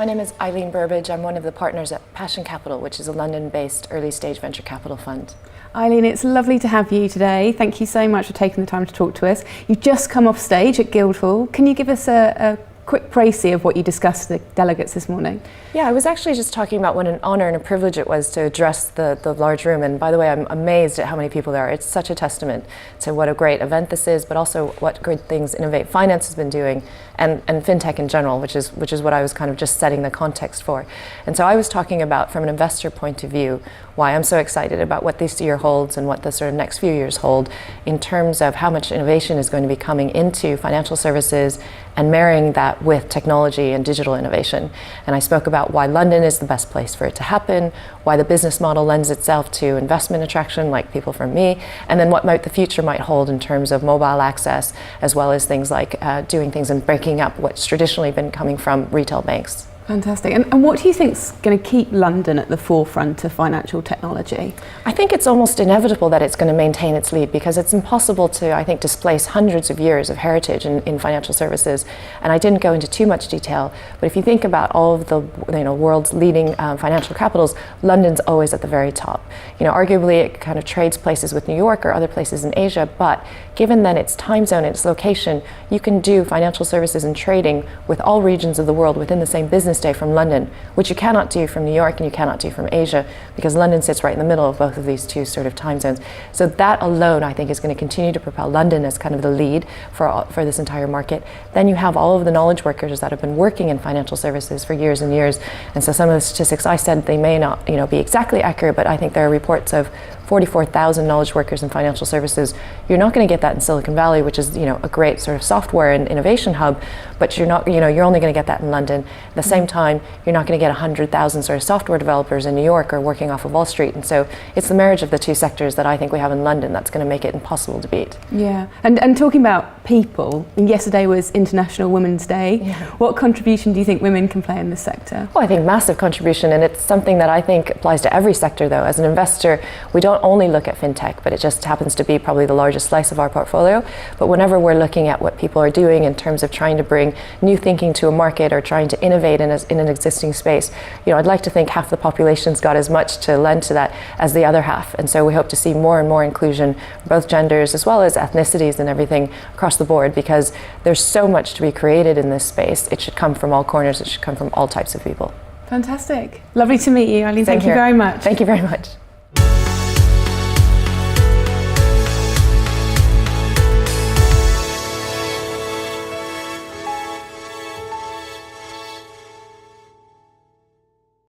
My name is Eileen Burbidge. I'm one of the partners at Passion Capital, which is a London-based early-stage venture capital fund. Eileen, it's lovely to have you today. Thank you so much for taking the time to talk to us. You've just come off stage at Guildhall. Can you give us a quick précis of what you discussed with the delegates this morning? Yeah, I was actually just talking about what an honor and a privilege it was to address the large room. And by the way, I'm amazed at how many people there are. It's such a testament to what a great event this is, but also what great things Innovate Finance has been doing, and Fintech in general, which is what I was kind of just setting the context for. And so I was talking about, from an investor point of view, why I'm so excited about what this year holds and what the sort of next few years hold in terms of how much innovation is going to be coming into financial services and marrying that with technology and digital innovation. And I spoke about why London is the best place for it to happen, why the business model lends itself to investment attraction, like people from me, and then what the future might hold in terms of mobile access, as well as things like doing things and breaking up what's traditionally been coming from retail banks. Fantastic. And what do you think is going to keep London at the forefront of financial technology? I think it's almost inevitable that it's going to maintain its lead, because it's impossible to, I think, displace hundreds of years of heritage in financial services. And I didn't go into too much detail, but if you think about all of the world's leading financial capitals, London's always at the very top. Arguably it kind of trades places with New York or other places in Asia, but given then its time zone and its location, you can do financial services and trading with all regions of the world within the same business day from London, which you cannot do from New York and you cannot do from Asia, because London sits right in the middle of both of these two sort of time zones. So that alone, I think, is going to continue to propel London as kind of the lead for this entire market. Then you have all of the knowledge workers that have been working in financial services for years and years. And so some of the statistics I said, they may not be exactly accurate, but I think there are reports of 44,000 knowledge workers in financial services. You're not going to get that in Silicon Valley, which is a great sort of software and innovation hub, but you're not you're only going to get that in London. At the same time, you're not going to get 100,000 sort of software developers in New York or working off of Wall Street. And so it's the marriage of the two sectors that I think we have in London that's going to make it impossible to beat. Yeah, and talking about people, yesterday was International Women's Day. Yeah. What contribution do you think women can play in this sector? Well, I think massive contribution, and it's something that I think applies to every sector though. As an investor, we don't only look at fintech, but it just happens to be probably the largest slice of our portfolio. But whenever we're looking at what people are doing in terms of trying to bring new thinking to a market or trying to innovate in an existing space, I'd like to think half the population's got as much to lend to that as the other half. And so we hope to see more and more inclusion, both genders as well as ethnicities and everything across the board, because there's so much to be created in this space. It should come from all corners. It should come from all types of people. Fantastic. Lovely to meet you, Eileen. Thank you very much. Thank you very much.